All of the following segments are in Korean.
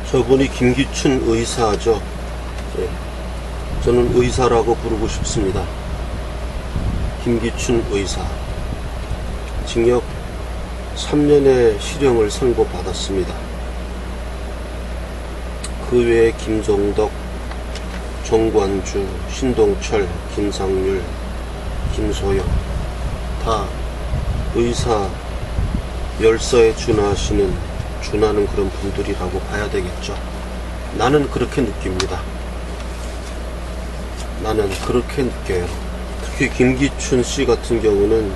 저분이 김기춘 의사죠. 예. 저는 의사라고 부르고 싶습니다. 김기춘 의사. 징역 3년의 실형을 선고받았습니다. 그 외에 김종덕, 정관주, 신동철, 김상률, 김소영 다 의사 열사에 준하는 그런 분들이라고 봐야 되겠죠. 나는 그렇게 느낍니다. 나는 그렇게 느껴요. 특히 김기춘 씨 같은 경우는,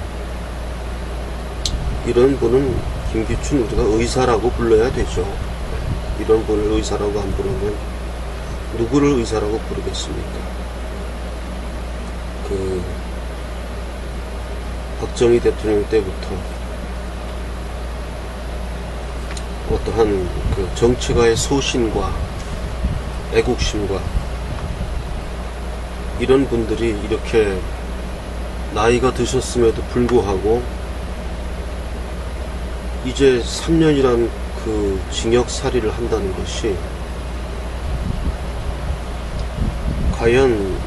이런 분은 김기춘 우리가 의사라고 불러야 되죠. 이런 분을 의사라고 안 부르면 누구를 의사라고 부르겠습니까? 박정희 대통령 때부터 어떠한 정치가의 소신과 애국심과 이런 분들이 이렇게 나이가 드셨음에도 불구하고 이제 3년이란 그 징역살이를 한다는 것이 과연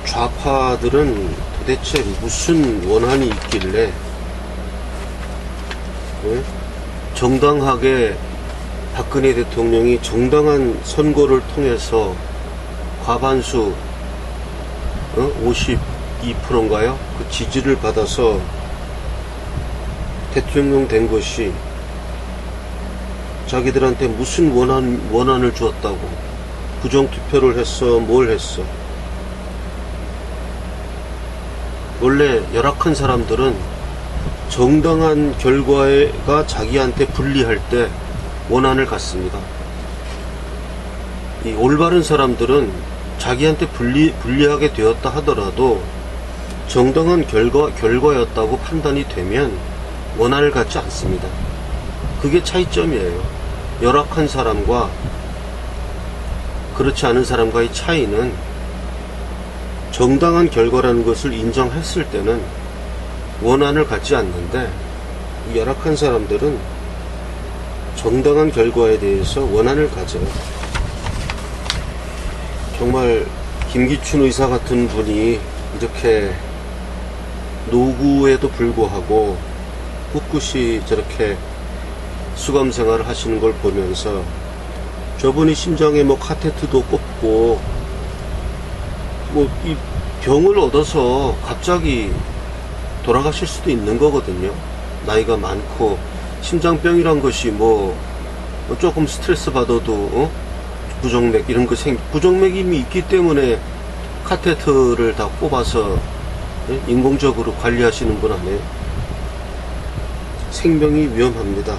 좌파들은 도대체 무슨 원한이 있길래 정당하게 박근혜 대통령이 정당한 선거를 통해서 과반수 52%인가요? 그 지지를 받아서 대통령 된 것이 자기들한테 무슨 원한을 주었다고 부정투표를 했어, 뭘 했어. 원래 열악한 사람들은 정당한 결과가 자기한테 불리할 때 원한을 갖습니다. 이 올바른 사람들은 자기한테 불리하게 되었다 하더라도 정당한 결과였다고 판단이 되면 원한을 갖지 않습니다. 그게 차이점이에요. 열악한 사람과 그렇지 않은 사람과의 차이는 정당한 결과라는 것을 인정했을 때는 원한을 갖지 않는데, 이 열악한 사람들은 정당한 결과에 대해서 원한을 가져요. 정말 김기춘 의사 같은 분이 이렇게 노구에도 불구하고 꿋꿋이 저렇게 수감 생활을 하시는 걸 보면서, 저분이 심장에 뭐 카테트도 꽂고 뭐 이 병을 얻어서 갑자기 돌아가실 수도 있는 거거든요. 나이가 많고. 심장병이란 것이 뭐 조금 스트레스 받아도 부정맥 이런 거 부정맥이 이미 있기 때문에 카테트를 다 뽑아서 인공적으로 관리하시는 분 아니에요. 생명이 위험합니다.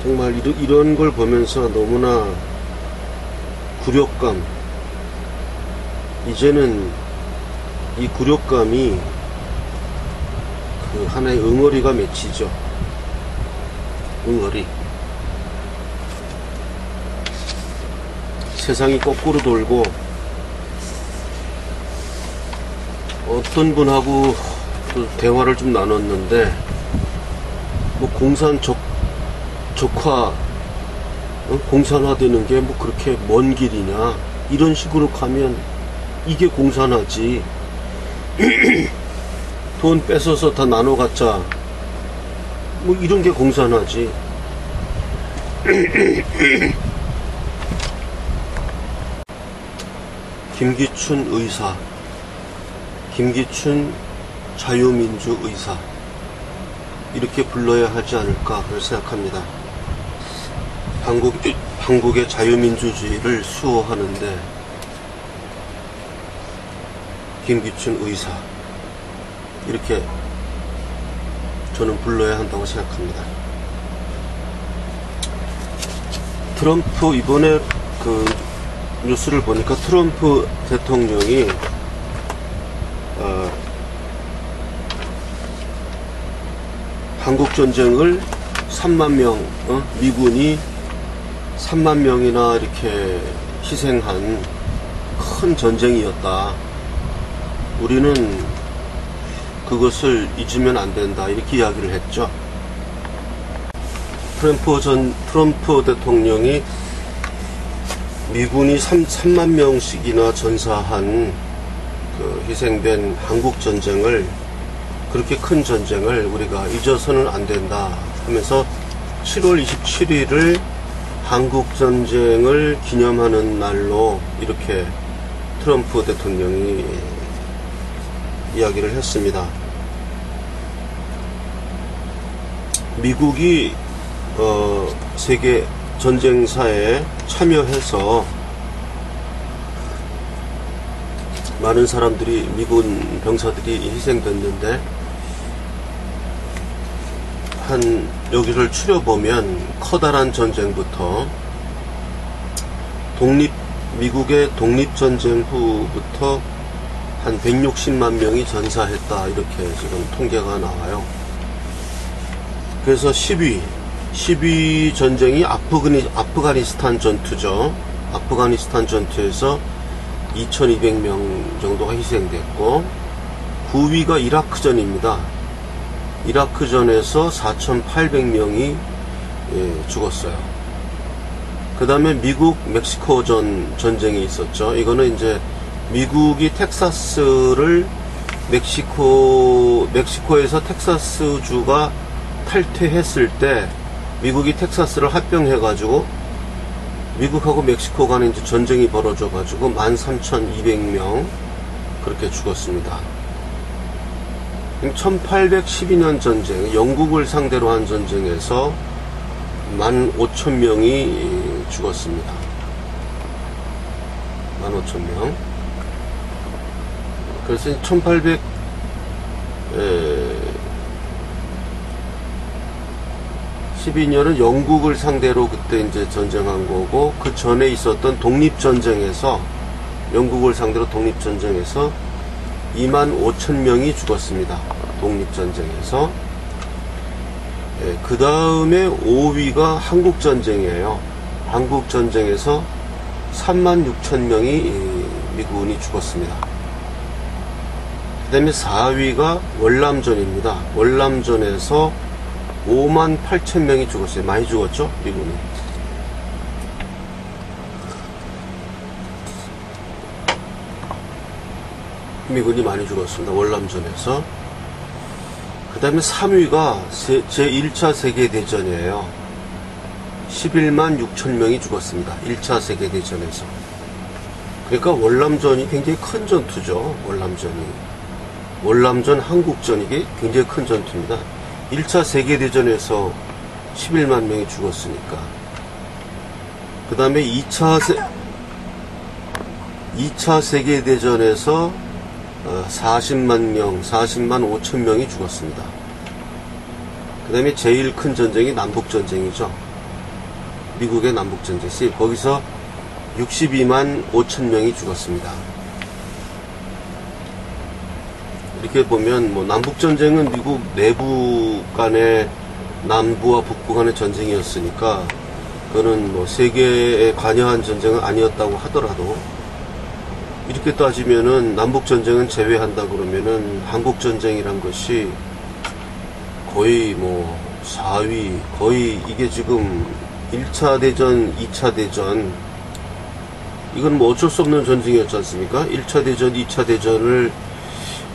정말 이런 걸 보면서 너무나 굴욕감, 이제는 이 굴욕감이 그 하나의 응어리가 맺히죠. 응어리. 세상이 거꾸로 돌고 어떤 분하고 또 대화를 좀 나눴는데, 뭐 적화 공산화되는 게 뭐 그렇게 먼 길이냐, 이런 식으로 가면 이게 공산화지. 돈 뺏어서 다 나눠 갖자, 뭐 이런 게 공산화지. 김기춘 의사, 김기춘 자유민주 의사, 이렇게 불러야 하지 않을까 생각합니다. 한국의 자유민주주의를 수호하는데 김기춘 의사, 이렇게 저는 불러야 한다고 생각합니다. 트럼프, 이번에 그 뉴스를 보니까 트럼프 대통령이 한국전쟁을 3만 명, 미군이 3만 명이나 이렇게 희생한 큰 전쟁이었다. 우리는 그것을 잊으면 안 된다. 이렇게 이야기를 했죠. 트럼프 대통령이 미군이 3만 명씩이나 전사한 그 희생된 한국 전쟁을, 그렇게 큰 전쟁을 우리가 잊어서는 안 된다 하면서 7월 27일을 한국 전쟁을 기념하는 날로 이렇게 트럼프 대통령이 이야기를 했습니다. 미국이 세계 전쟁사에 참여해서 많은 사람들이, 미군 병사들이 희생됐는데, 여기를 추려보면 커다란 전쟁부터 미국의 독립전쟁 후부터 한 160만 명이 전사했다, 이렇게 지금 통계가 나와요. 그래서 10위 전쟁이 아프가니스탄 전투죠. 아프가니스탄 전투에서 2200명 정도가 희생됐고, 9위가 이라크전입니다. 이라크전에서 4800명이 죽었어요. 그 다음에 미국 멕시코전 전쟁이 있었죠. 이거는 이제 미국이 텍사스를 멕시코에서 텍사스주가 탈퇴했을 때 미국이 텍사스를 합병해가지고 미국하고 멕시코 간에 이제 전쟁이 벌어져가지고 13,200명 그렇게 죽었습니다. 1812년 전쟁, 영국을 상대로 한 전쟁에서 15,000명이 죽었습니다. 15,000명. 그래서 1812년은 영국을 상대로 그때 이제 전쟁한 거고, 그 전에 있었던 독립전쟁에서, 영국을 상대로 독립전쟁에서 25,000명이 죽었습니다. 독립전쟁에서. 그 다음에 5위가 한국전쟁이에요. 한국전쟁에서 36,000명이 미군이 죽었습니다. 그 다음에 4위가 월남전입니다. 월남전에서 58,000명이 죽었어요. 많이 죽었죠? 미군이. 미군이 많이 죽었습니다. 월남전에서. 그 다음에 3위가 제1차 세계대전이에요. 11만 6천 명이 죽었습니다. 1차 세계대전에서. 그러니까 월남전이 굉장히 큰 전투죠. 월남전 한국전, 이게 굉장히 큰 전투입니다. 1차 세계대전에서 11만 명이 죽었으니까. 그 다음에 2차 세계대전에서 40만 5천 명이 죽었습니다. 그 다음에 제일 큰 전쟁이 남북전쟁이죠. 미국의 남북전쟁이, 거기서 62만 5천 명이 죽었습니다. 이렇게 보면 뭐 남북전쟁은 미국 내부 간의, 남부와 북부 간의 전쟁이었으니까 그거는 뭐 세계에 관여한 전쟁은 아니었다고 하더라도, 이렇게 따지면은 남북전쟁은 제외한다 그러면은 한국전쟁이란 것이 거의 뭐 4위, 거의 이게 지금 1차 대전, 2차 대전, 이건 뭐 어쩔 수 없는 전쟁이었지 않습니까? 1차 대전, 2차 대전을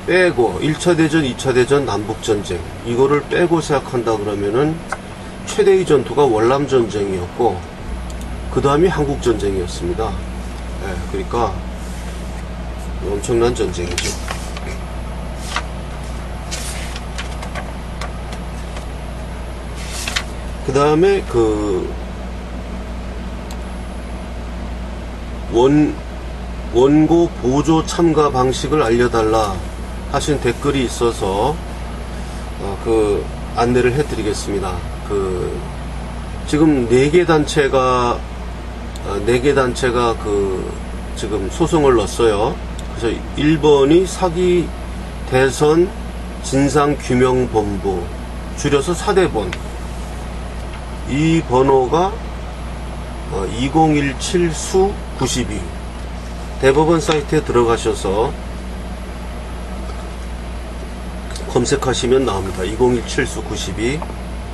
빼고 1차 대전, 2차 대전, 남북전쟁, 이거를 빼고 생각한다 그러면은 최대의 전투가 월남전쟁이었고, 그 다음이 한국전쟁이었습니다. 네, 그러니까 엄청난 전쟁이죠. 그 다음에 원고 보조 참가 방식을 알려달라 하신 댓글이 있어서 안내를 해드리겠습니다. 지금 4개 단체가 지금 소송을 넣었어요. 그래서 1번이 사기 대선 진상규명본부, 줄여서 사대본. 이 번호가 2017수 92. 대법원 사이트에 들어가셔서 검색하시면 나옵니다. 2017수 92.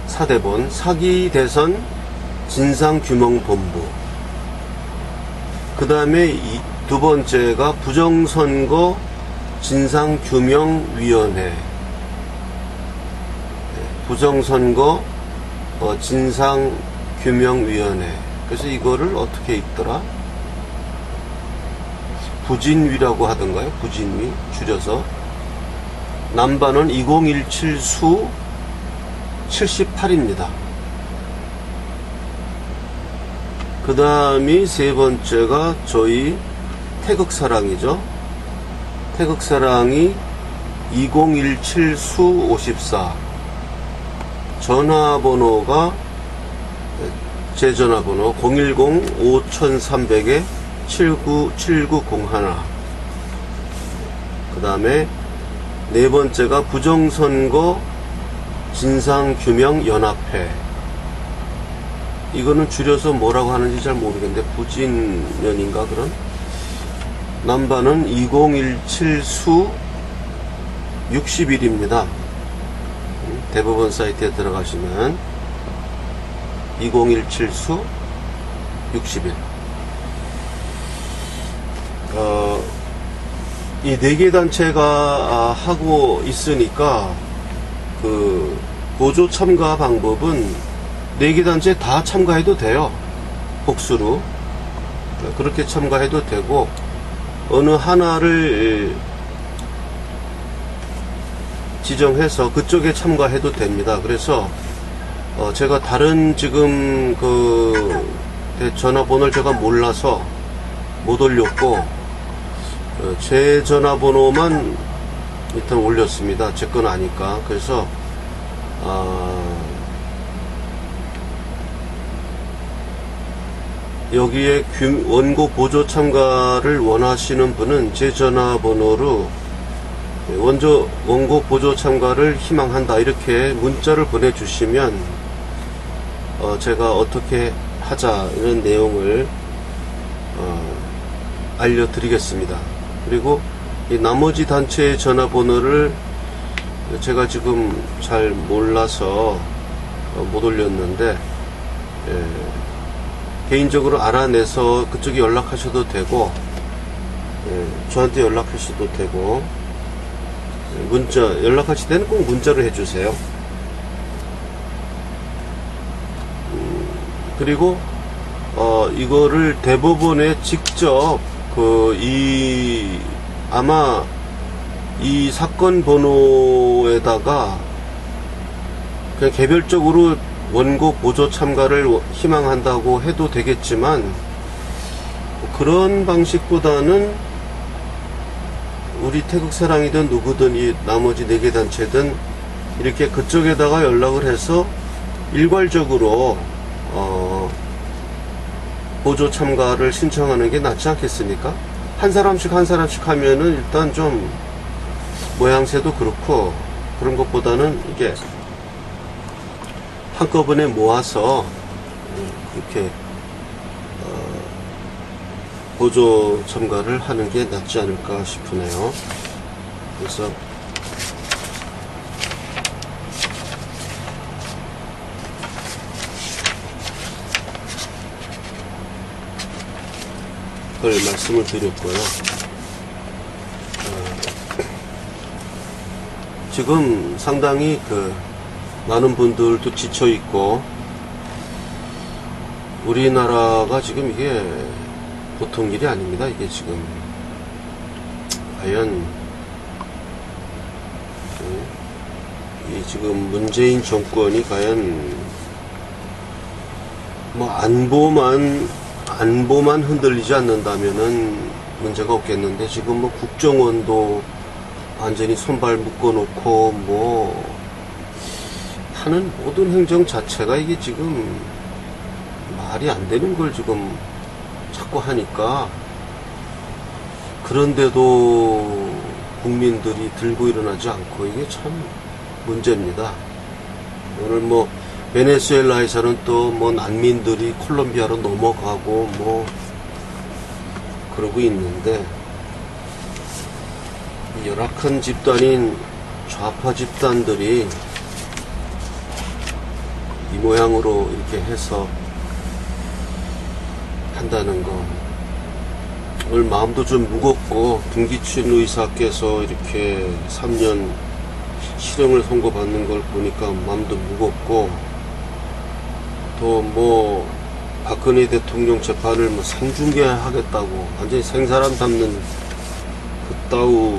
사대본 사기대선 진상규명본부. 그 다음에 두 번째가 부정선거 진상규명위원회. 부정선거 진상규명위원회. 그래서 이거를 어떻게 읽더라? 부진위라고 하던가요? 부진위 줄여서. 남반은 2017 수 78입니다. 그 다음이 세 번째가 저희 태극사랑이죠. 태극사랑이 2017 수 54. 전화번호가 제 전화번호 010-5300에 7901. 그 다음에 네 번째가 부정선거 진상규명연합회. 이거는 줄여서 뭐라고 하는지 잘 모르겠는데 부진연인가 그런. 남반은 2017 수 60일입니다. 대법원 사이트에 들어가시면 2017 수 60일. 이 4개 단체가 하고 있으니까 그 보조 참가 방법은 4개 단체 다 참가해도 돼요. 복수로. 그렇게 참가해도 되고, 어느 하나를 지정해서 그쪽에 참가해도 됩니다. 그래서 제가 다른 지금 그 전화번호를 제가 몰라서 못 올렸고, 제 전화번호만 일단 올렸습니다. 제 건 아니까. 그래서 여기에 원고 보조 참가를 원하시는 분은 제 전화번호로 원고 보조 참가를 희망한다 이렇게 문자를 보내주시면 제가 어떻게 하자 이런 내용을 알려드리겠습니다. 그리고 이 나머지 단체의 전화번호를 제가 지금 잘 몰라서 못 올렸는데, 개인적으로 알아내서 그쪽에 연락하셔도 되고, 저한테 연락하셔도 되고, 문자 연락하실 때는 꼭 문자로 해주세요. 그리고 이거를 대법원에 직접 아마 이 사건 번호에다가 그냥 개별적으로 원고 보조 참가를 희망한다고 해도 되겠지만, 그런 방식보다는 우리 태극사랑이든 누구든 이 나머지 4개 단체든 이렇게 그쪽에다가 연락을 해서 일괄적으로 보조 참가를 신청하는 게 낫지 않겠습니까? 한 사람씩 하면은 일단 좀 모양새도 그렇고, 그런 것보다는 이게 한꺼번에 모아서 이렇게 보조 참가를 하는 게 낫지 않을까 싶으네요. 그래서 그걸 말씀을 드렸고요. 지금 상당히 많은 분들도 지쳐있고, 우리나라가 지금 이게 보통 일이 아닙니다. 이게 지금 과연 이 지금 문재인 정권이 과연 뭐 안보만 흔들리지 않는다면은 문제가 없겠는데, 지금 뭐 국정원도 완전히 손발 묶어놓고 뭐 하는 모든 행정 자체가 이게 지금 말이 안 되는 걸 지금 자꾸 하니까, 그런데도 국민들이 들고 일어나지 않고, 이게 참 문제입니다. 오늘 뭐 베네수엘라에서는 또 뭐 난민들이 콜롬비아로 넘어가고 뭐 그러고 있는데, 이 열악한 집단인 좌파 집단들이 이 모양으로 이렇게 해서 한다는 거, 오늘 마음도 좀 무겁고, 김기춘 의사께서 이렇게 3년 실형을 선고받는 걸 보니까 마음도 무겁고, 또 뭐 박근혜 대통령 재판을 뭐 생중계하겠다고 완전히 생사람 잡는 그따우.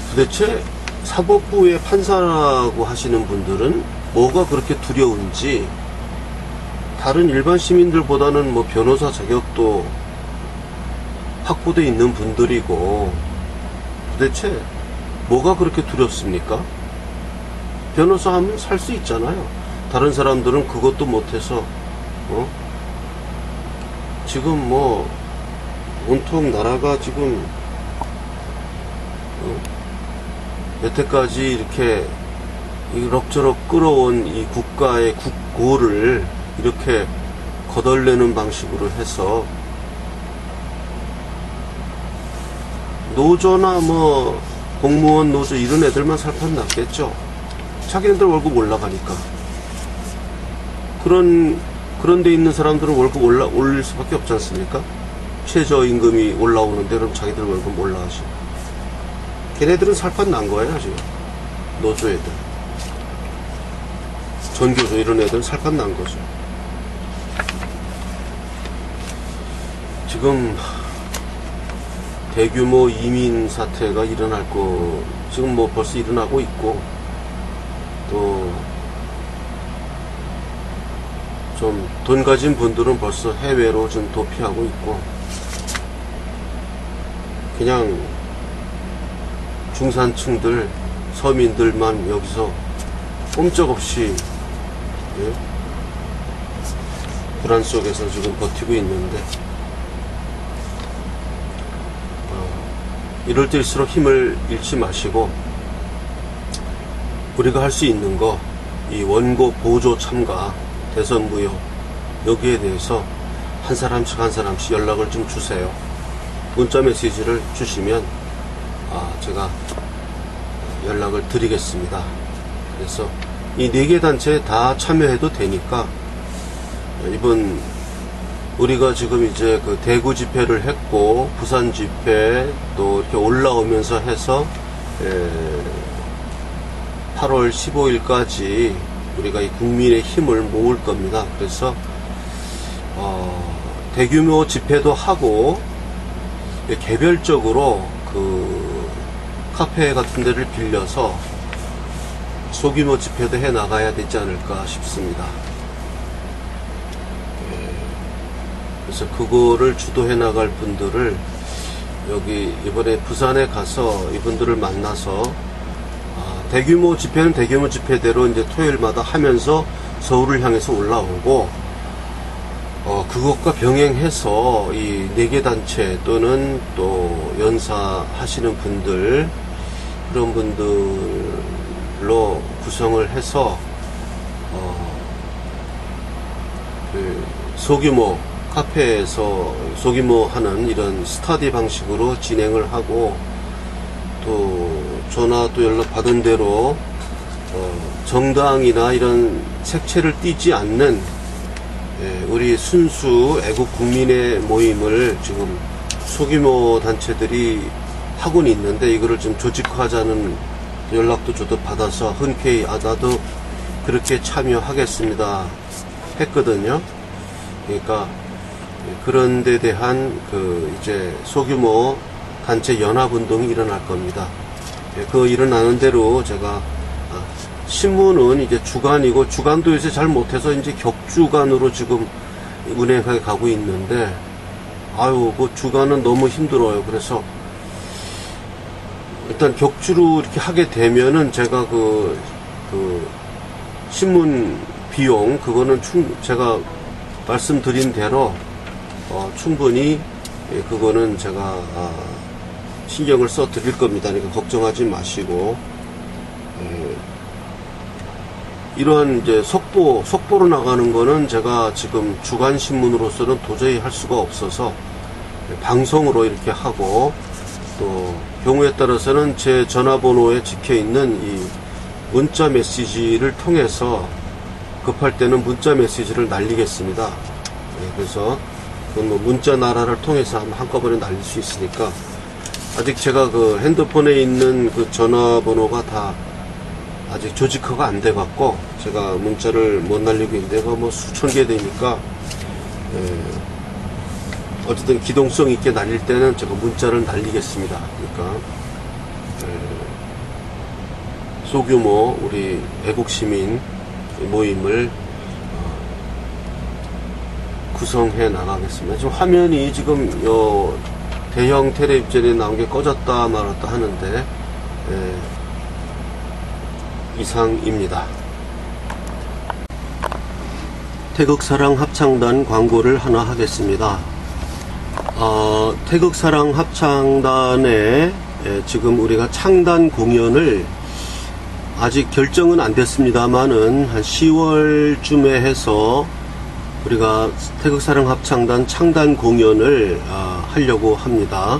도대체 사법부의 판사라고 하시는 분들은 뭐가 그렇게 두려운지, 다른 일반 시민들보다는 뭐 변호사 자격도 확보되어 있는 분들이고, 도대체 뭐가 그렇게 두렵습니까? 변호사 하면 살 수 있잖아요. 다른 사람들은 그것도 못해서 지금 뭐 온통 나라가 지금 여태까지 이렇게 이럭저럭 끌어온 이 국가의 국고를 이렇게 거덜내는 방식으로 해서 노조나 뭐 공무원 노조 이런 애들만 살판 났겠죠. 자기네들 월급 올라가니까. 그런 데 있는 사람들은 월급 올릴 수밖에 없지 않습니까? 최저임금이 올라오는데 그럼 자기들 월급 올라가지. 걔네들은 살판 난 거예요, 지금. 노조 애들. 전교조 이런 애들은 살판 난 거죠. 지금 대규모 이민 사태가 일어날 거, 지금 뭐 벌써 일어나고 있고, 또 좀 돈 가진 분들은 벌써 해외로 좀 도피하고 있고, 그냥 중산층들, 서민들만 여기서 꼼짝없이 불안 속에서 지금 버티고 있는데, 이럴 때일수록 힘을 잃지 마시고, 우리가 할 수 있는 거, 이 원고 보조 참가, 대선 무효, 여기에 대해서 한 사람씩 연락을 좀 주세요. 문자 메시지를 주시면 제가 연락을 드리겠습니다. 그래서 이 4개 단체에 다 참여해도 되니까, 이번 우리가 지금 이제 그 대구 집회를 했고, 부산 집회 또 이렇게 올라오면서 해서 8월 15일까지 우리가 이 국민의 힘을 모을 겁니다. 그래서 대규모 집회도 하고, 개별적으로 그 카페 같은 데를 빌려서 소규모 집회도 해 나가야 되지 않을까 싶습니다. 그래서 그거를 주도해 나갈 분들을 여기 이번에 부산에 가서 이분들을 만나서 대규모 집회는 대규모 집회대로 이제 토요일마다 하면서 서울을 향해서 올라오고, 그것과 병행해서 이 4개 단체 또는 또 연사하시는 분들, 그런 분들로 구성을 해서 그 소규모 카페에서 소규모 하는 이런 스터디 방식으로 진행을 하고, 또 전화 또 연락 받은 대로 정당이나 이런 색채를 띠지 않는 우리 순수 애국 국민의 모임을 지금 소규모 단체들이 하고는 있는데, 이거를 좀 조직화하자는 연락도 저도 받아서 흔쾌히 나도 그렇게 참여하겠습니다 했거든요. 그러니까 그런 데 대한 이제 소규모 단체 연합운동이 일어날 겁니다. 그 일어나는 대로 제가 신문은 이제 주간이고, 주간도 요새 잘 못해서 이제 격주간으로 지금 운행하게 가고 있는데, 그 주간은 너무 힘들어요. 그래서 일단 격주로 이렇게 하게 되면은 제가 그 신문 비용, 그거는 제가 말씀드린 대로 충분히 그거는 제가 신경을 써 드릴 겁니다. 그러니까 걱정하지 마시고, 이러한 이제 속보로 나가는 거는 제가 지금 주간 신문으로서는 도저히 할 수가 없어서 방송으로 이렇게 하고, 또 경우에 따라서는 제 전화번호에 적혀 있는 이 문자 메시지를 통해서 급할 때는 문자 메시지를 날리겠습니다. 그래서 그건 뭐 문자 나라를 통해서 한꺼번에 날릴 수 있으니까, 아직 제가 그 핸드폰에 있는 그 전화번호가 다 아직 조직화가 안 돼 갖고 제가 문자를 못 날리고 있는데, 뭐 수천 개 되니까 어쨌든 기동성 있게 날릴 때는 제가 문자를 날리겠습니다. 그러니까 소규모 우리 애국 시민 모임을 구성해 나가겠습니다. 지금 화면이 지금 대형 텔레비전에 나온 게 꺼졌다 말았다 하는데 이상입니다. 태극사랑 합창단 광고를 하나 하겠습니다. 태극사랑 합창단에 지금 우리가 창단 공연을 아직 결정은 안 됐습니다만은 한 10월쯤에 해서 우리가 태극사랑 합창단 창단 공연을 하려고 합니다.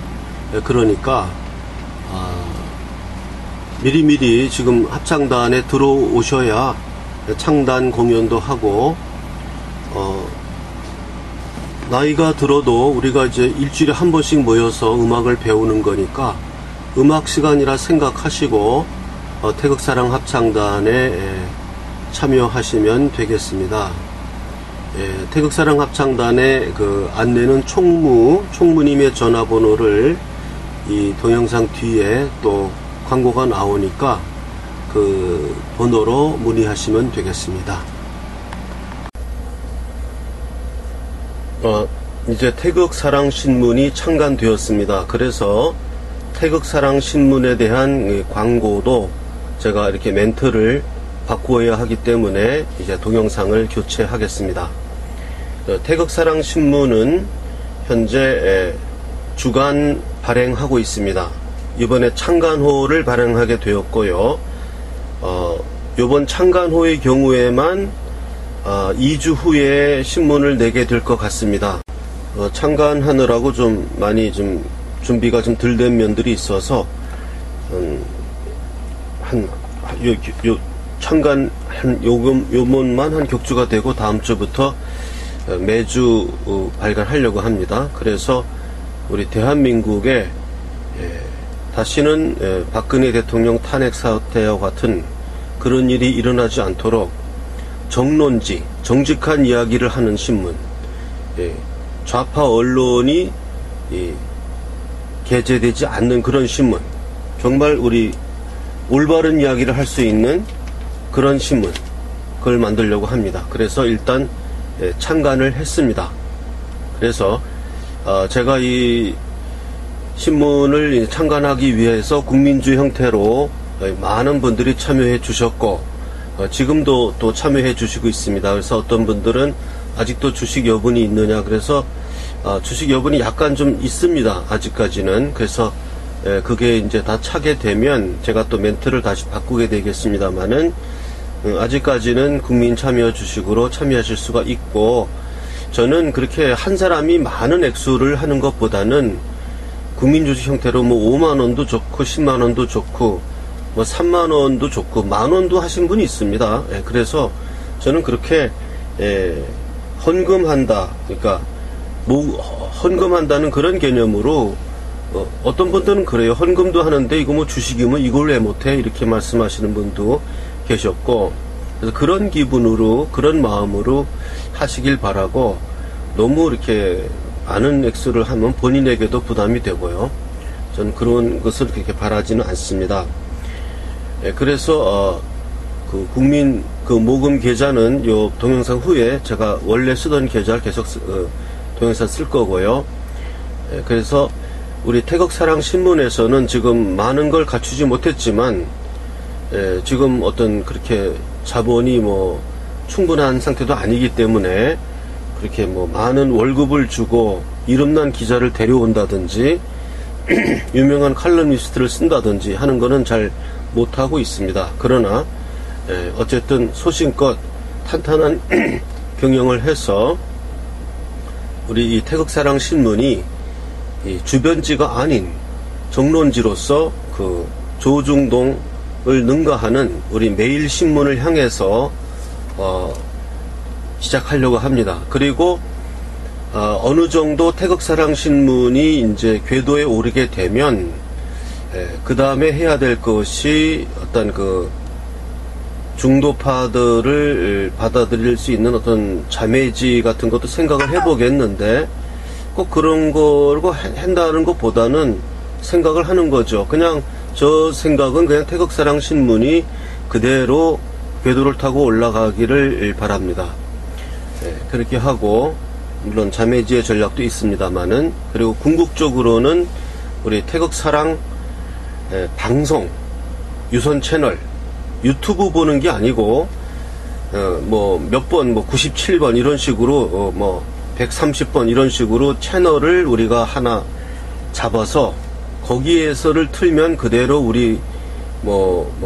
그러니까 미리미리 지금 합창단에 들어오셔야 창단 공연도 하고, 나이가 들어도 우리가 이제 일주일에 한 번씩 모여서 음악을 배우는 거니까 음악 시간이라 생각하시고 태극사랑 합창단에 참여하시면 되겠습니다. 태극사랑 합창단의 그 안내는 총무님의 전화번호를 이 동영상 뒤에 또 광고가 나오니까 그 번호로 문의하시면 되겠습니다. 이제 태극사랑 신문이 창간되었습니다. 그래서 태극사랑 신문에 대한 광고도 제가 이렇게 멘트를 바꾸어야 하기 때문에 이제 동영상을 교체하겠습니다. 태극사랑 신문은 현재 주간 발행하고 있습니다. 이번에 창간호를 발행하게 되었고요. 이번 창간호의 경우에만 2주 후에 신문을 내게 될 것 같습니다. 창간하느라고 좀 많이 좀 준비가 좀 덜 된 면들이 있어서 창간 요번만 한 격주가 되고 다음 주부터 매주 발간하려고 합니다. 그래서 우리 대한민국에 다시는 박근혜 대통령 탄핵 사태와 같은 그런 일이 일어나지 않도록 정론지, 정직한 이야기를 하는 신문, 좌파 언론이 게재되지 않는 그런 신문, 정말 우리 올바른 이야기를 할 수 있는 그런 신문, 그걸 만들려고 합니다. 그래서 일단 창간을 했습니다. 그래서 제가 이 신문을 창간하기 위해서 국민주 형태로 많은 분들이 참여해 주셨고, 지금도 또 참여해 주시고 있습니다. 그래서 어떤 분들은 아직도 주식 여분이 있느냐, 그래서 주식 여분이 약간 좀 있습니다. 아직까지는. 그래서 그게 이제 다 차게 되면 제가 또 멘트를 다시 바꾸게 되겠습니다만은, 아직까지는 국민 참여 주식으로 참여하실 수가 있고, 저는 그렇게 한 사람이 많은 액수를 하는 것보다는 국민 주식 형태로 뭐 5만원도 좋고 10만원도 좋고 뭐 3만원도 좋고 만원도 하신 분이 있습니다. 그래서 저는 그렇게 헌금한다, 그러니까 헌금한다는 그런 개념으로 어떤 분들은 그래요. 헌금도 하는데 이거 뭐 주식이면 이걸 왜 못해, 이렇게 말씀하시는 분도 계셨고, 그래서 그런 기분으로, 그런 마음으로 하시길 바라고, 너무 이렇게 많은 액수를 하면 본인에게도 부담이 되고요. 저는 그런 것을 그렇게 바라지는 않습니다. 그래서 그 국민 그 모금 계좌는 요 동영상 후에 제가 원래 쓰던 계좌를 계속 동영상 쓸 거고요. 그래서 우리 태극사랑 신문에서는 지금 많은 걸 갖추지 못했지만, 지금 어떤 그렇게 자본이 뭐 충분한 상태도 아니기 때문에 그렇게 뭐 많은 월급을 주고 이름난 기자를 데려온다든지 유명한 칼럼니스트를 쓴다든지 하는 거는 잘 못하고 있습니다. 그러나 어쨌든 소신껏 탄탄한 경영을 해서 우리 이 태극사랑 신문이 이 주변지가 아닌 정론지로서 그 조중동을 능가하는 우리 매일신문을 향해서 시작하려고 합니다. 그리고 어느 정도 태극사랑신문이 이제 궤도에 오르게 되면 그 다음에 해야 될 것이 어떤 그 중도파들을 받아들일 수 있는 어떤 자매지 같은 것도 생각을 해보겠는데, 꼭 그런 거고 한다는 것보다는 생각을 하는 거죠. 그냥 저 생각은 그냥 태극사랑신문이 그대로 궤도를 타고 올라가기를 바랍니다. 그렇게 하고, 물론 자매지의 전략도 있습니다만은, 그리고 궁극적으로는 우리 태극사랑 방송, 유선 채널, 유튜브 보는 게 아니고, 몇 번, 97번 이런 식으로, 130번 이런 식으로 채널을 우리가 하나 잡아서 거기에서를 틀면 그대로 우리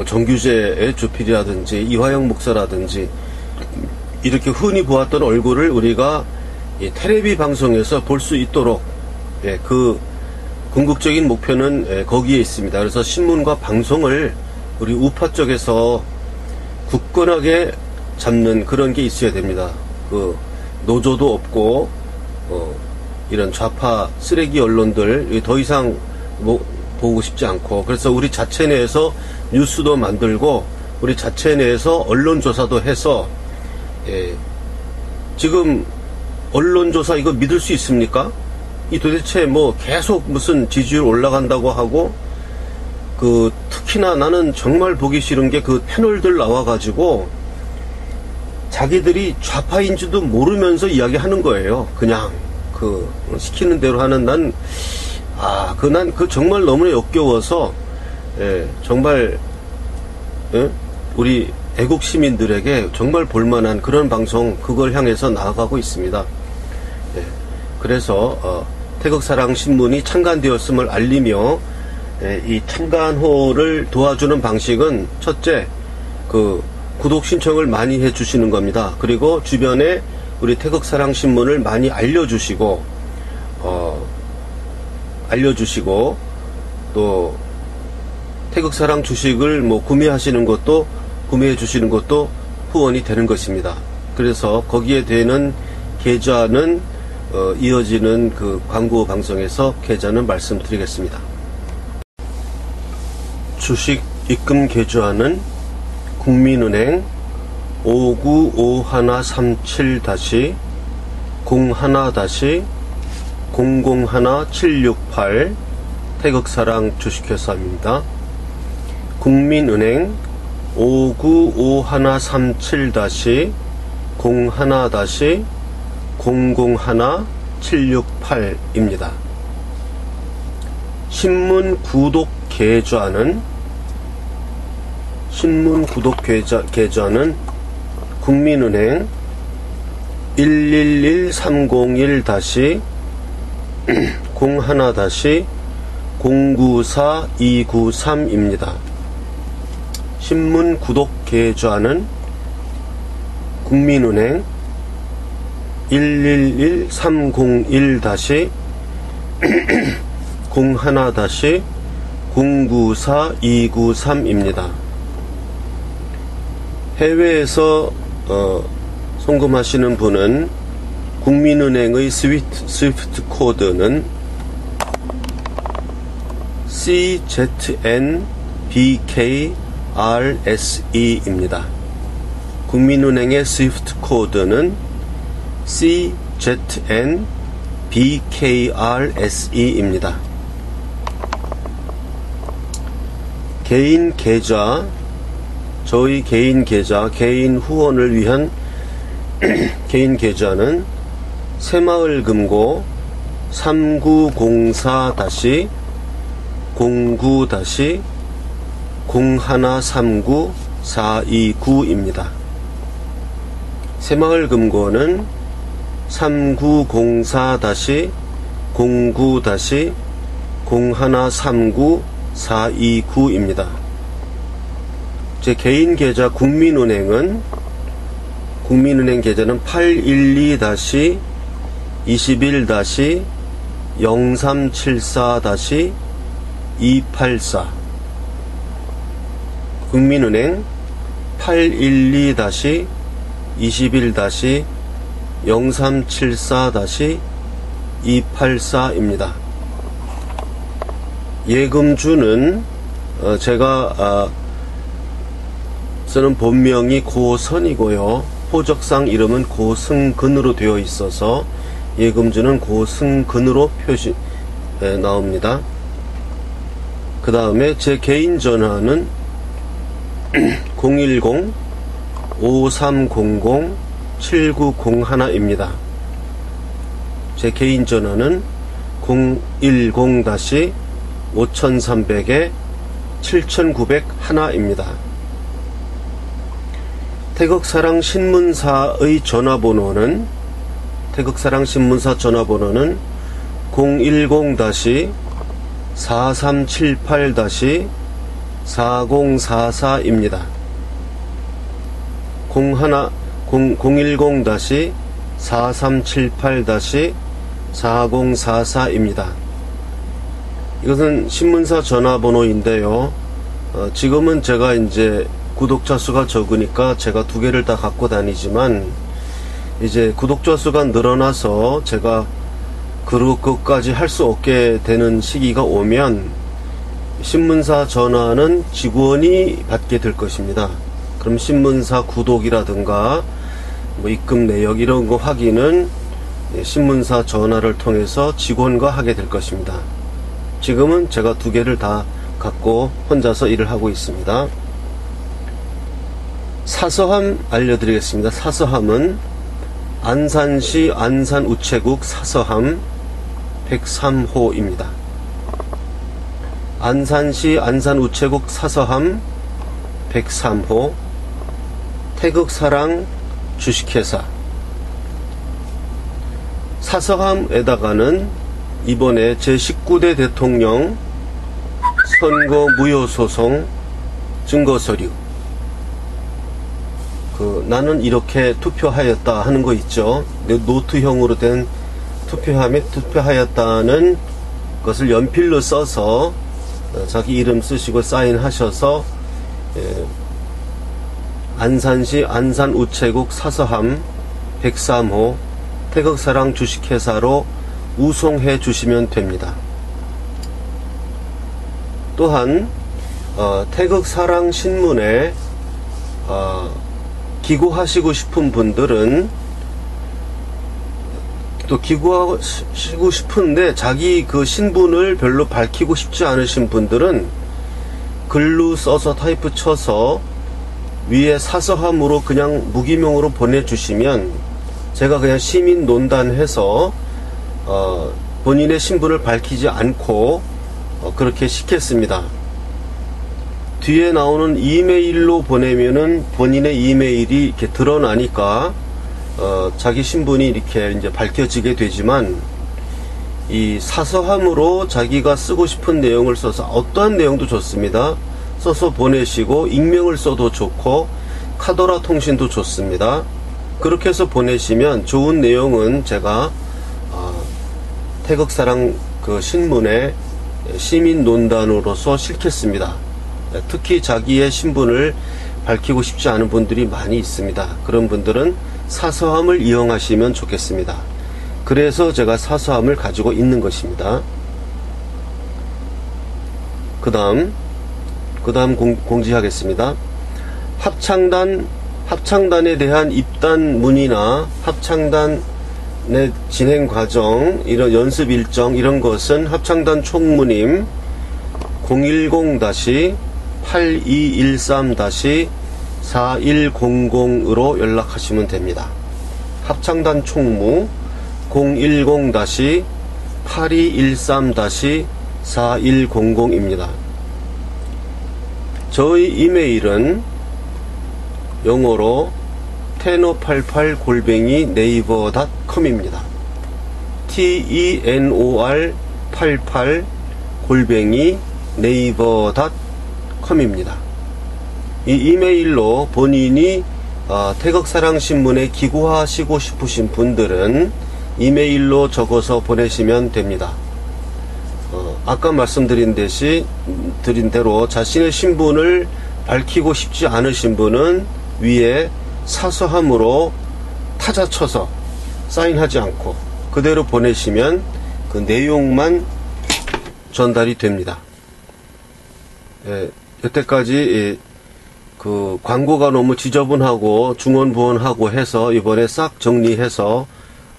정규재의 주필이라든지 이화영 목사라든지 이렇게 흔히 보았던 얼굴을 우리가 이 텔레비 방송에서 볼 수 있도록, 그 궁극적인 목표는 거기에 있습니다. 그래서 신문과 방송을 우리 우파 쪽에서 굳건하게 잡는 그런 게 있어야 됩니다. 그 노조도 없고 이런 좌파 쓰레기 언론들 더 이상 보고 싶지 않고, 그래서 우리 자체 내에서 뉴스도 만들고 우리 자체 내에서 언론조사도 해서, 지금 언론조사 이거 믿을 수 있습니까? 이 도대체 계속 무슨 지지율 올라간다고 하고, 특히나 나는 정말 보기 싫은 게 그 패널들 나와가지고 자기들이 좌파인지도 모르면서 이야기하는 거예요. 그냥 시키는 대로 하는, 난 정말 너무나 역겨워서, 정말 우리 애국 시민들에게 정말 볼만한 그런 방송, 그걸 향해서 나아가고 있습니다. 그래서 태극사랑신문이 창간되었음을 알리며, 이 창간호를 도와주는 방식은 첫째, 구독 신청을 많이 해주시는 겁니다. 그리고 주변에 우리 태극사랑신문을 많이 알려주시고 또 태극사랑 주식을 구매해 주시는 것도 후원이 되는 것입니다. 그래서 거기에 되는 계좌는 이어지는 그 광고 방송에서 계좌는 말씀드리겠습니다. 주식 입금 계좌는 국민은행 5951-01-001-768 태극사랑 주식회사입니다. 국민은행 5951-01-001-768입니다. 신문 구독 계좌는 국민은행 111-30-01-094-293입니다. 신문 구독 계좌는 국민은행 111-30-01-094-293입니다. 해외에서 송금하시는 분은 국민은행의 스위프트 코드는 CZNBKRSE입니다. 국민은행의 스위프트 코드는 CZNBKRSE입니다. 개인 계좌, 저희 개인 계좌, 개인 후원을 위한 개인 계좌는 새마을금고 3904-09-0139-429입니다. 새마을금고는 3904-09-0139-429입니다. 제 개인 계좌 국민은행 계좌는 812-21-0374-284 국민은행 812-21-0374-284 0374-284입니다. 예금주는 제가 쓰는 본명이 고선이고요. 호적상 이름은 고승근으로 되어 있어서 예금주는 고승근으로 나옵니다. 그 다음에 제 개인 전화는 010-5300-7901입니다. 제 개인 전화는 010-5300-7901입니다. 태극사랑 신문사의 전화번호는 010-4378-4044입니다. 010-4378-4044입니다. 이것은 신문사 전화번호인데요. 지금은 제가 이제 구독자 수가 적으니까 제가 두 개를 다 갖고 다니지만, 이제 구독자 수가 늘어나서 제가 그것까지 할 수 없게 되는 시기가 오면 신문사 전화는 직원이 받게 될 것입니다. 그럼 신문사 구독이라든가 뭐 입금 내역 이런 거 확인은 신문사 전화를 통해서 직원과 하게 될 것입니다. 지금은 제가 두 개를 다 갖고 혼자서 일을 하고 있습니다. 사서함 알려드리겠습니다. 사서함은 안산시 안산우체국 사서함 103호입니다. 안산시 안산우체국 사서함 103호 태극사랑 주식회사. 사서함에다가는 이번에 제19대 대통령 선거 무효소송 증거서류, 나는 이렇게 투표하였다 하는 거 있죠. 노트형으로 된 투표하였다는 것을 연필로 써서 자기 이름 쓰시고 사인하셔서 안산시 안산우체국 사서함 103호 태극사랑 주식회사로 우송해 주시면 됩니다. 또한 태극사랑 신문에 기고하시고 싶은 분들은, 또 기고하시고 싶은데 자기 그 신분을 별로 밝히고 싶지 않으신 분들은 글로 써서 타이프 쳐서 위에 사서함으로 그냥 무기명으로 보내주시면 제가 그냥 시민 논단해서 본인의 신분을 밝히지 않고 그렇게 시켰습니다. 뒤에 나오는 이메일로 보내면은 본인의 이메일이 이렇게 드러나니까 자기 신분이 이렇게 이제 밝혀지게 되지만, 이 사서함으로 자기가 쓰고 싶은 내용을 써서 어떠한 내용도 좋습니다. 써서 보내시고 익명을 써도 좋고 카더라 통신도 좋습니다. 그렇게 해서 보내시면 좋은 내용은 제가 태극사랑 그 신문에 시민 논단으로서 실겠습니다. 특히 자기의 신분을 밝히고 싶지 않은 분들이 많이 있습니다. 그런 분들은 사서함을 이용하시면 좋겠습니다. 그래서 제가 사서함을 가지고 있는 것입니다. 그 다음 공지하겠습니다. 합창단에 대한 입단 문의나 합창단의 진행 과정, 이런 연습 일정, 이런 것은 합창단 총무님 010-8213-4100으로 연락하시면 됩니다. 합창단 총무 010-8213-4100입니다. 저희 이메일은 영어로 tenor88@naver.com입니다. tenor88@naver.com입니다. 이 이메일로 본인이 태극사랑신문에 기고하시고 싶으신 분들은 이메일로 적어서 보내시면 됩니다. 아까 말씀드린 대로 자신의 신분을 밝히고 싶지 않으신 분은 위에 사서함으로 타자 쳐서 사인하지 않고 그대로 보내시면 그 내용만 전달이 됩니다. 여태까지 그 광고가 너무 지저분하고 중원부원하고 해서 이번에 싹 정리해서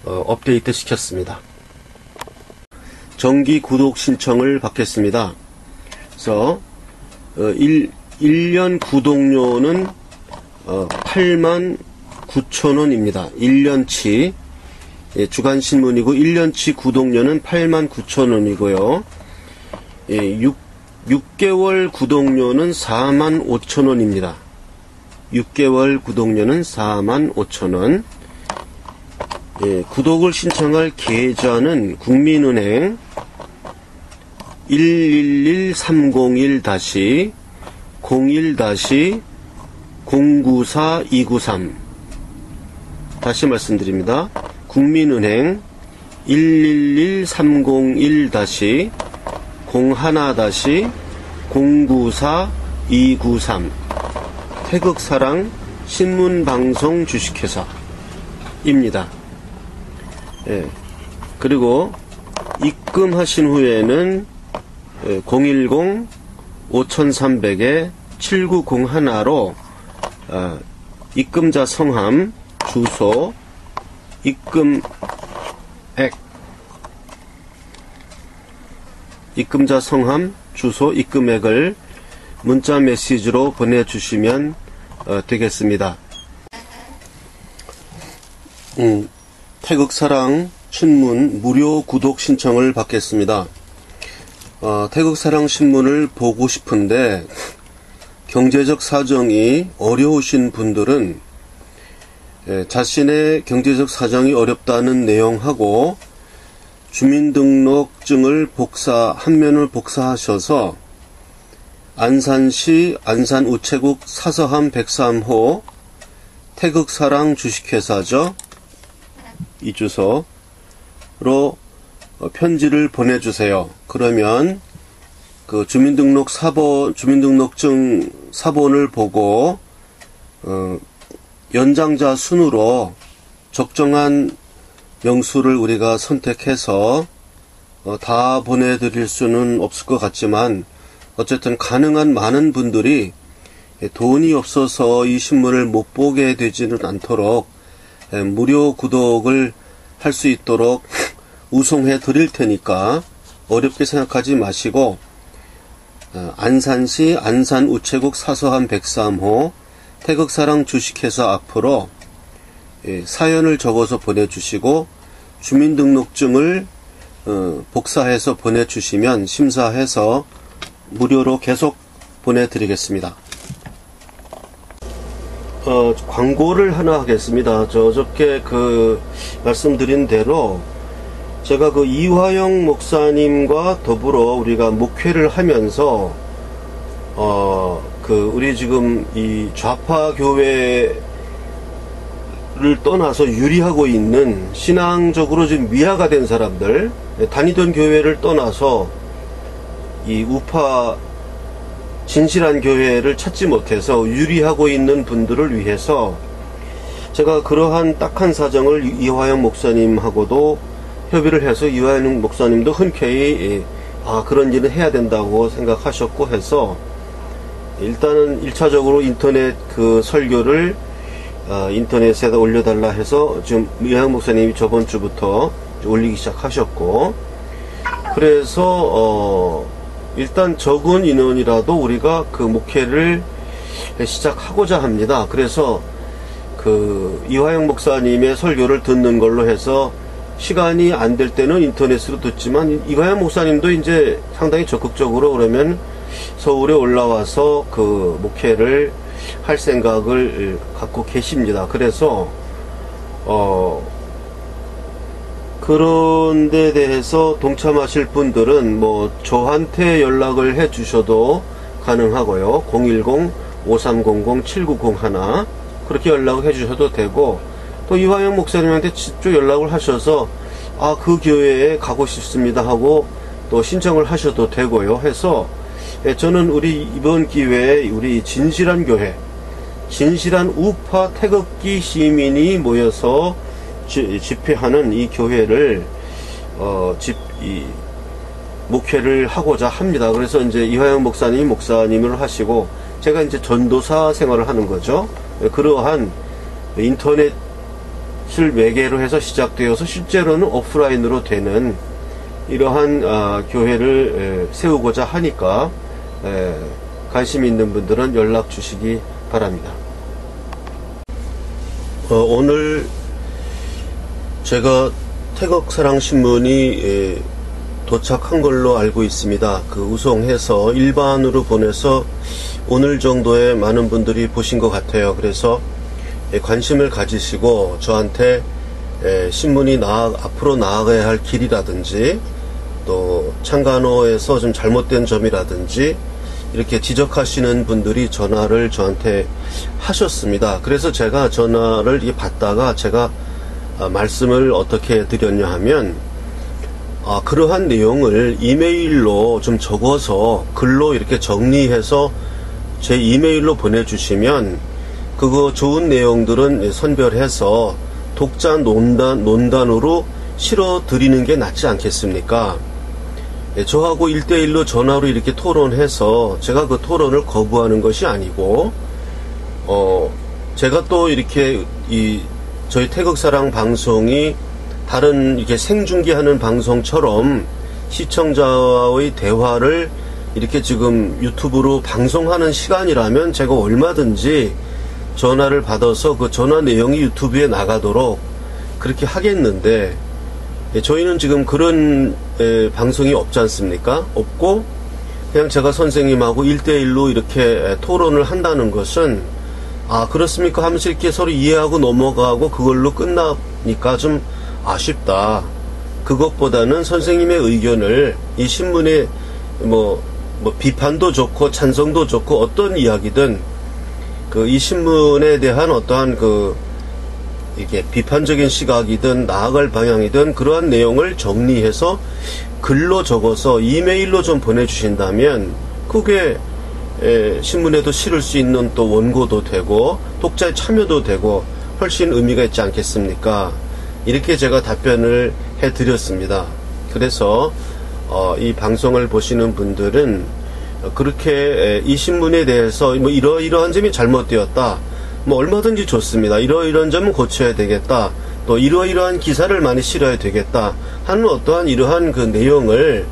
업데이트 시켰습니다. 정기 구독 신청을 받겠습니다. 그래서 1년 구독료는 89,000원입니다. 1년치 주간신문이고 1년치 구독료는 89,000원이고요. 6개월 구독료는 45,000원입니다. 6개월 구독료는 45,000원. 구독을 신청할 계좌는 국민은행 111301-01-094-293 다시 말씀드립니다. 국민은행 111301-01-094-293 태극사랑 신문방송 주식회사입니다. 그리고 입금하신 후에는 010-5300-7901로 입금자 성함, 주소, 입금액, 입금자 성함, 주소, 입금액을 문자 메시지로 보내주시면 되겠습니다. 태극사랑 신문 무료 구독 신청을 받겠습니다. 태극사랑 신문을 보고 싶은데 경제적 사정이 어려우신 분들은 자신의 경제적 사정이 어렵다는 내용하고 주민등록증을 한 면을 복사하셔서 안산시 안산우체국 사서함 103호 태극사랑 주식회사죠. 이 주소로 편지를 보내주세요. 그러면 그 주민등록증 사본을 보고 연장자 순으로 적정한 명수를 우리가 선택해서 다 보내드릴 수는 없을 것 같지만 어쨌든 가능한 많은 분들이 돈이 없어서 이 신문을 못 보게 되지는 않도록 무료 구독을 할 수 있도록 우송해 드릴 테니까 어렵게 생각하지 마시고 안산시 안산우체국 사서함 103호 태극사랑 주식회사 앞으로 사연을 적어서 보내주시고 주민등록증을 복사해서 보내주시면 심사해서 무료로 계속 보내드리겠습니다. 광고를 하나 하겠습니다. 어저께 말씀드린 대로 제가 이화영 목사님과 더불어 우리가 목회를 하면서 우리 지금 이 좌파 교회를 떠나서 유리하고 있는 신앙적으로 지금 미화가 된 사람들, 다니던 교회를 떠나서 이 우파 진실한 교회를 찾지 못해서 유리하고 있는 분들을 위해서 제가 그러한 딱한 사정을 이화영 목사님하고도 협의를 해서 이화영 목사님도 흔쾌히 그런 일은 해야 된다고 생각하셨고 해서 일단은 1차적으로 인터넷 설교를 인터넷에다 올려달라 해서 지금 이화영 목사님이 저번 주부터 올리기 시작하셨고, 그래서 일단 적은 인원이라도 우리가 목회를 시작하고자 합니다. 그래서 이화영 목사님의 설교를 듣는 걸로 해서 시간이 안 될 때는 인터넷으로 듣지만 이화영 목사님도 이제 상당히 적극적으로 그러면 서울에 올라와서 목회를 할 생각을 갖고 계십니다. 그래서 그런 데 대해서 동참하실 분들은 저한테 연락을 해 주셔도 가능하고요. 010-5300-7901 그렇게 연락을 해 주셔도 되고, 또 이화영 목사님한테 직접 연락을 하셔서 그 교회에 가고 싶습니다 하고 또 신청을 하셔도 되고요. 해서 저는 우리 이번 기회에 우리 진실한 교회, 진실한 우파 태극기 시민이 모여서 집회하는 이 교회를 목회를 하고자 합니다. 그래서 이제 이화영 목사님이 목사님을 하시고 제가 이제 전도사 생활을 하는 거죠. 그러한 인터넷을 매개로 해서 시작되어서 실제로는 오프라인으로 되는 이러한 교회를 세우고자 하니까 관심 있는 분들은 연락 주시기 바랍니다. 오늘 제가 태극사랑신문이 도착한 걸로 알고 있습니다. 그 우송해서 일반으로 보내서 오늘 정도에 많은 분들이 보신 것 같아요. 그래서 관심을 가지시고 저한테 신문이 앞으로 나아가야 할 길이라든지 또 창간호에서 좀 잘못된 점이라든지 이렇게 지적하시는 분들이 전화를 저한테 하셨습니다. 그래서 제가 전화를 받다가 제가 말씀을 어떻게 드렸냐 하면 그러한 내용을 이메일로 좀 적어서 글로 이렇게 정리해서 제 이메일로 보내주시면 그거 좋은 내용들은 선별해서 독자 논단으로 실어드리는 게 낫지 않겠습니까? 저하고 1대1로 전화로 이렇게 토론해서 제가 그 토론을 거부하는 것이 아니고 제가 또 이렇게 저희 태극사랑 방송이 다른 이렇게 생중계하는 방송처럼 시청자와의 대화를 이렇게 지금 유튜브로 방송하는 시간이라면 제가 얼마든지 전화를 받아서 그 전화 내용이 유튜브에 나가도록 그렇게 하겠는데 저희는 지금 그런 방송이 없지 않습니까? 없고 그냥 제가 선생님하고 1대1로 이렇게 토론을 한다는 것은 그렇습니까 하면서 이렇게 서로 이해하고 넘어가고 그걸로 끝나니까 좀 아쉽다. 그것보다는 선생님의 의견을 이 신문에 비판도 좋고 찬성도 좋고 어떤 이야기든 이 신문에 대한 어떠한 이게 비판적인 시각이든 나아갈 방향이든 그러한 내용을 정리해서 글로 적어서 이메일로 좀 보내주신다면 그게 신문에도 실을 수 있는 또 원고도 되고 독자의 참여도 되고 훨씬 의미가 있지 않겠습니까? 이렇게 제가 답변을 해드렸습니다. 그래서 이 방송을 보시는 분들은 그렇게 이 신문에 대해서 이러이러한 점이 잘못되었다. 얼마든지 좋습니다. 이러이러한 점은 고쳐야 되겠다. 또 이러이러한 기사를 많이 실어야 되겠다. 하는 어떠한 이러한 그 내용을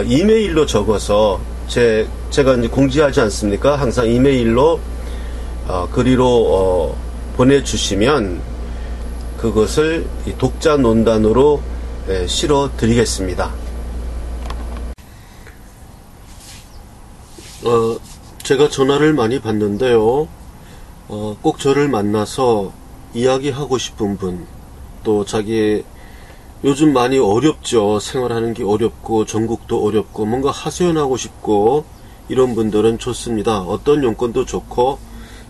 이메일로 적어서 제가 이제 공지하지 않습니까? 항상 이메일로 그리로 보내주시면 그것을 독자 논단으로 실어 드리겠습니다. 제가 전화를 많이 받는데요. 꼭 저를 만나서 이야기하고 싶은 분, 또 자기 요즘 많이 어렵죠. 생활하는 게 어렵고 전국도 어렵고 뭔가 하소연하고 싶고 이런 분들은 좋습니다. 어떤 용건도 좋고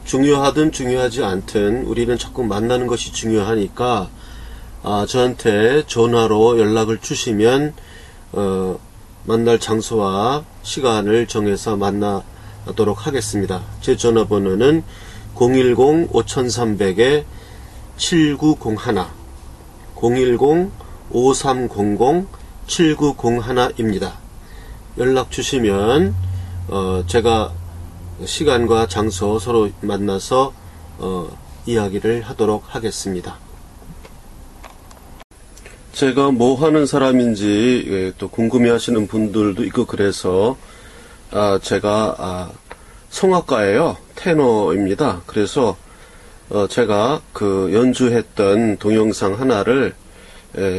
중요하든 중요하지 않든 우리는 자꾸 만나는 것이 중요하니까 저한테 전화로 연락을 주시면 만날 장소와 시간을 정해서 만나도록 하겠습니다. 제 전화번호는 010-5300-7901 010-5300-7901입니다. 연락 주시면 제가 시간과 장소 서로 만나서 이야기를 하도록 하겠습니다. 제가 뭐 하는 사람인지 또 궁금해 하시는 분들도 있고 그래서 제가 성악가예요. 테너입니다. 그래서 제가 그 연주했던 동영상 하나를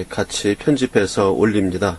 같이 편집해서 올립니다.